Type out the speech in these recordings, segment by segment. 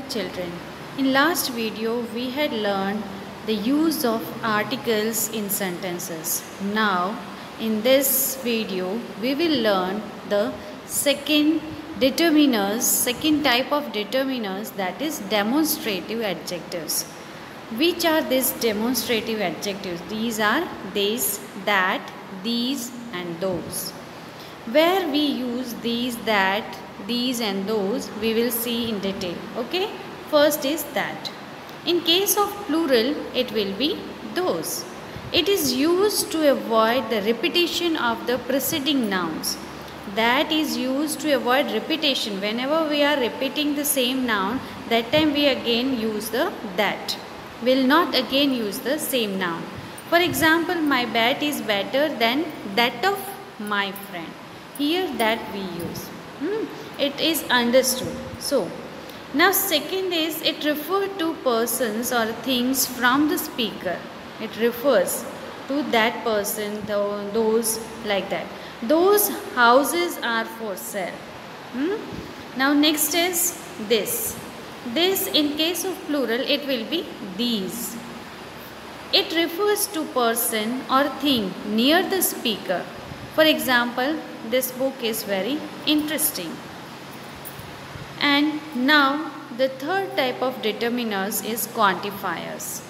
children. In last video we had learned the use of articles in sentences. Now in this video we will learn the second type of determiners, that is demonstrative adjectives. Which are these demonstrative adjectives? These are this, that, these and those. Where we use these, that, these and those, we will see in detail. Okay, first is that. In case of plural, it will be those. It is used to avoid the repetition of the preceding nouns. That is used to avoid repetition. Whenever we are repeating the same noun, that time we again use the that. Will not again use the same noun. For example, my bat is better than that of my friend. Here that we use. It is understood. So, now second is it refers to persons or things from the speaker. It refers to that person, those, like that. Those houses are for sale. Now next is this. This, in case of plural, it will be these. It refers to person or thing near the speaker. For example, this book is very interesting. And now the third type of determiners is quantifiers.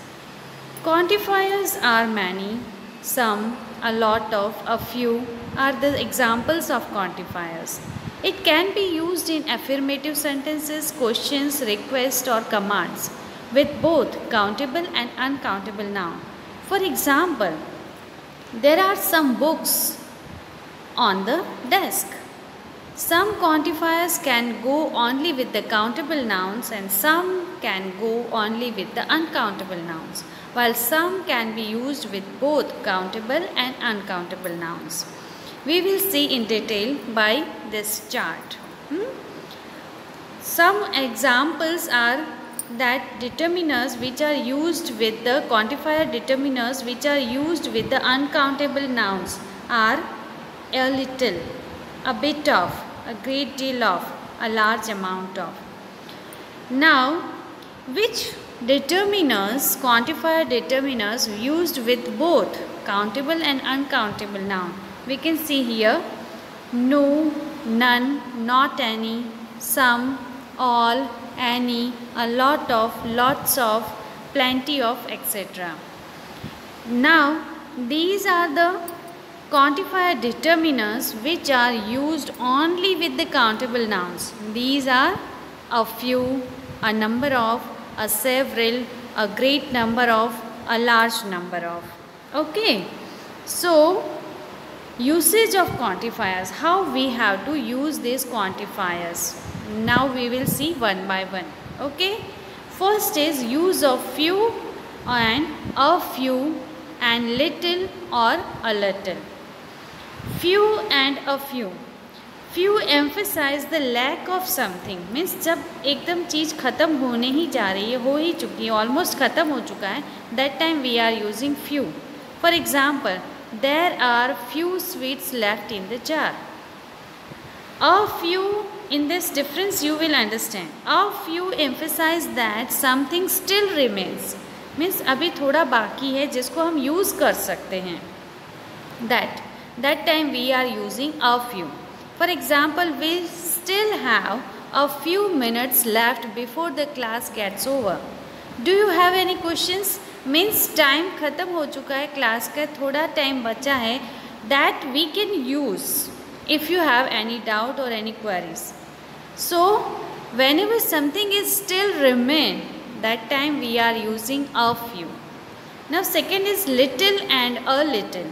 Quantifiers are many, some, a lot of, a few are the examples of quantifiers. It can be used in affirmative sentences, questions, requests or commands with both countable and uncountable noun. For example, there are some books on the desk. Some quantifiers can go only with the countable nouns and some can go only with the uncountable nouns, while some can be used with both countable and uncountable nouns. We will see in detail by this chart. Some examples are that determiners which are used with the quantifier determiners which are used with the uncountable nouns are a little, a bit of, a great deal of, a large amount of. Now, which determiners, quantifier determiners used with both countable and uncountable noun? We can see here no, none, not any, some, all, any, a lot of, lots of, plenty of, etc. Now, these are the quantifier determiners which are used only with the countable nouns. These are a few, a number of, a several, a great number of, a large number of. Okay. So, usage of quantifiers. How we have to use these quantifiers. Now we will see one by one. Okay. First is use of few and a few and little or a little. Few and a few. Few emphasize the lack of something. Means जब एकदम चीज़ ख़त्म होने ही जा रही है, हो ही चुकी है, almost ख़त्म हो चुका है, that time we are using few. For example, there are few sweets left in the jar. A few, in this difference you will understand. A few emphasize that something still remains. Means अभी थोड़ा बाकी है जिसको हम use कर सकते हैं. That time we are using a few. For example, we still have a few minutes left before the class gets over. Do you have any questions? Means time ख़त्म हो चुका है, class का थोड़ा time बचा है. That we can use if you have any doubt or any queries. So, whenever something is still remain, that time we are using a few. Now, second is little and a little.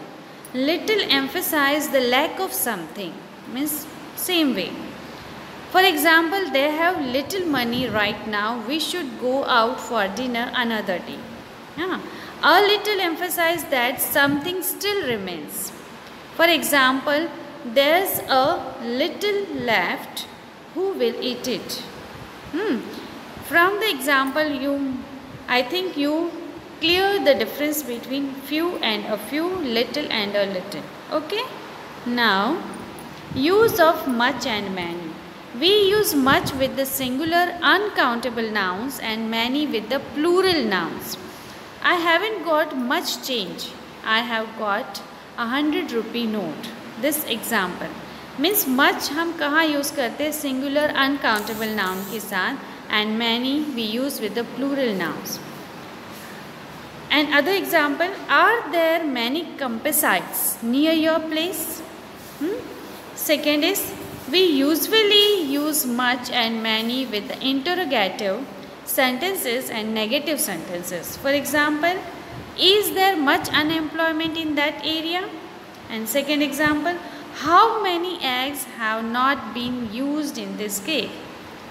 Little emphasize the lack of something. Means same way. For example, they have little money right now. We should go out for dinner another day. Yeah. A little emphasize that something still remains. For example, there's a little left. Who will eat it? From the example, I think you clear the difference between few and a few, little and a little. Okay. Now, use of much and many. We use much with the singular uncountable nouns and many with the plural nouns. I haven't got much change. I have got 100 rupee note. This example means much हम कहाँ use करते हैं? Singular uncountable noun के साथ, and many we use with the plural nouns. And other example, are there many campsites near your place? Second is, we usually use much and many with the interrogative sentences and negative sentences. For example, is there much unemployment in that area? And second example, how many eggs have not been used in this cake?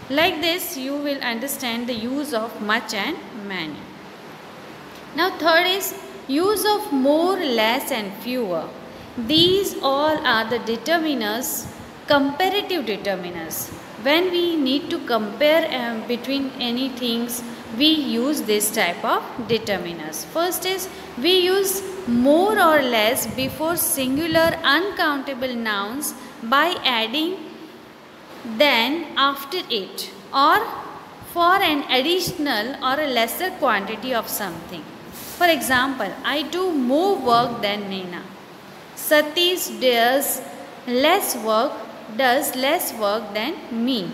Like this, you will understand the use of much and many. Now third is use of more, less and fewer. These all are the determiners, comparative determiners. When we need to compare between any things, we use this type of determiners. First is we use more or less before singular uncountable nouns by adding then after it, or for an additional or a lesser quantity of something. For example, I do more work than Neena. Satish does less work than me.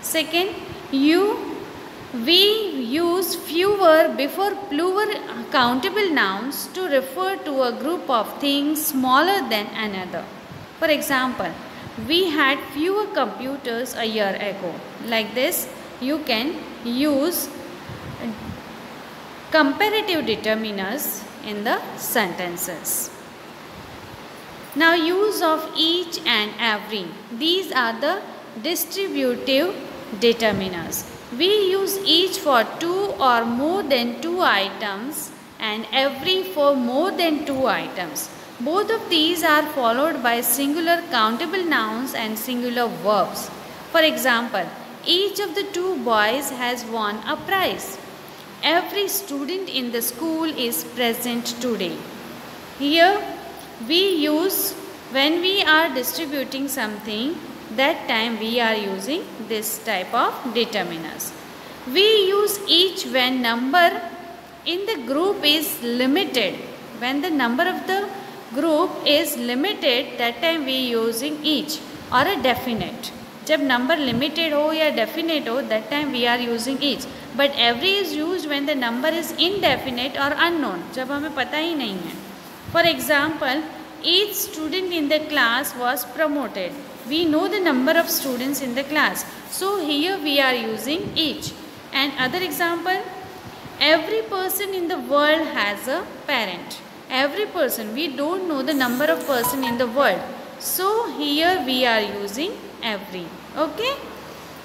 Second, we use fewer before plural countable nouns to refer to a group of things smaller than another. For example, we had fewer computers a year ago. Like this, you can use comparative determiners in the sentences. Now use of each and every. These are the distributive determiners. We use each for two or more than two items and every for more than two items. Both of these are followed by singular countable nouns and singular verbs. For example, each of the two boys has won a prize. Every student in the school is present today. Here we use, when we are distributing something, that time we are using this type of determiners. We use each when number in the group is limited. When the number of the group is limited, that time we using each, or a definite. जब number limited हो या definite हो, that time we are using each. But every is used when the number is indefinite or unknown, जब हमें पता ही नहीं है. For example, each student in the class was promoted. We know the number of students in the class, so here we are using each. And other example, every person in the world has a parent. Every person, we don't know the number of person in the world, so here we are using every. Okay.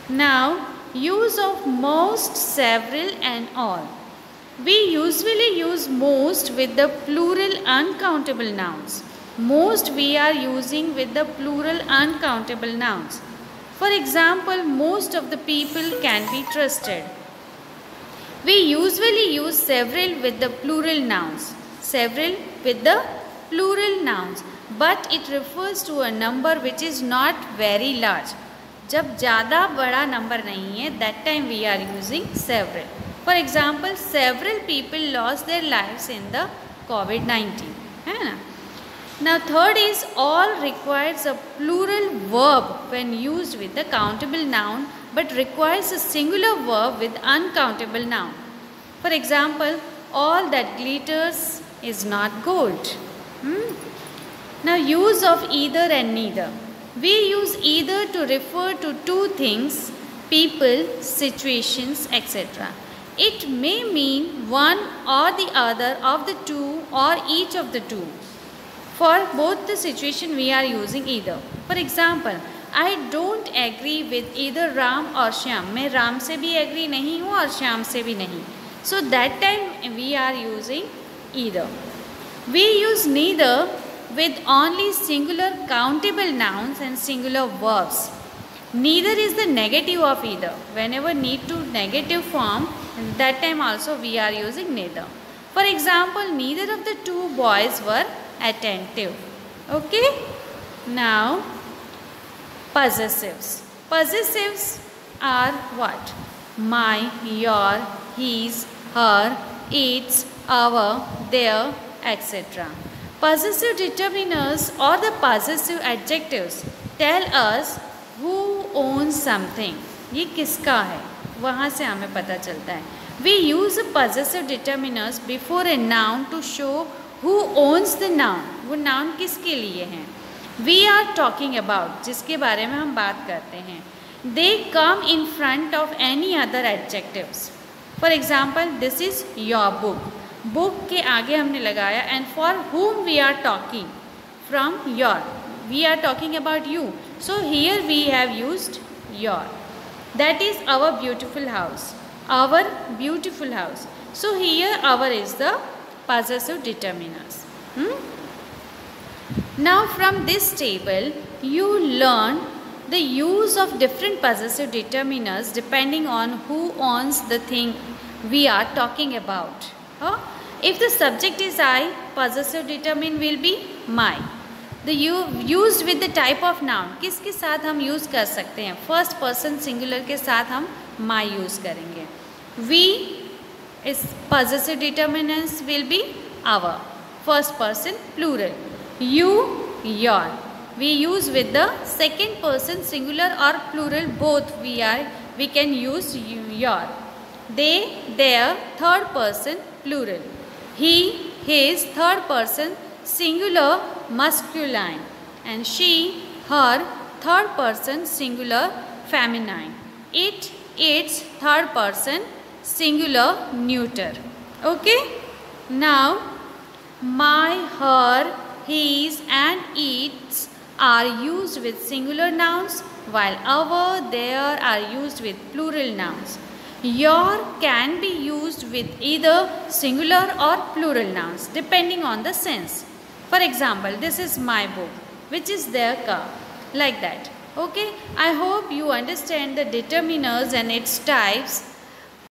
Now use of most, several and all. We usually use most with the plural uncountable nouns. Most we are using with the plural uncountable nouns. For example, most of the people can be trusted. We usually use several with the plural nouns. Several with the plural nouns, but it refers to a number which is not very large. जब ज़्यादा बड़ा number नहीं है, that time we are using several. For example, several people lost their lives in the COVID-19. है ना? Now third is all requires a plural verb when used with the countable noun, but requires a singular verb with uncountable noun. For example, all that glitters is not gold. Now use of either and neither. We use either to refer to two things, people, situations, etc. It may mean one or the other of the two or each of the two. For both the situation we are using either. For example, I don't agree with either Ram or Shyam. मैं राम से भी agree नहीं हूँ और श्याम से भी नहीं. So that time we are using either. We use neither with only singular countable nouns and singular verbs. Neither is the negative of either. Whenever need to negative form, that time also we are using neither. For example, neither of the two boys were attentive. Okay. Now, possessives. Possessives are what? My, your, his, her, its, our, their, etc. Possessive determiners or the possessive adjectives tell us who owns something. ये किसका है, वहाँ से हमें पता चलता है. We use possessive determiners before a noun to show who owns the noun. वो noun किसके लिए हैं? We are talking about, जिसके बारे में हम बात करते हैं. They come in front of any other adjectives. For example, this is your book. Book के आगे हमने लगाया and for whom we are talking. From your. We are talking about you. So here we have used your. That is our beautiful house. Our beautiful house. So here our is the possessive determiners. Now from this table you learn the use of different possessive determiners depending on who owns the thing we are talking about. If the subject is I, possessive determiner will be my. The used with the type of noun, किसके साथ हम use कर सकते हैं? First person singular के साथ हम my use करेंगे. We is possessive determinants will be our. First person plural. You, your. We use with the second person singular or plural both. We can use your. They, their, third person plural. He, his, third person singular masculine, and she, her, third person singular feminine. It, its, third person singular neuter. Okay? Now my, her, his and its are used with singular nouns, while our, their are used with plural nouns. Your can be used with either singular or plural nouns depending on the sense. For example, this is my book, which is their car, like that. Okay, I hope you understand the determiners and its types.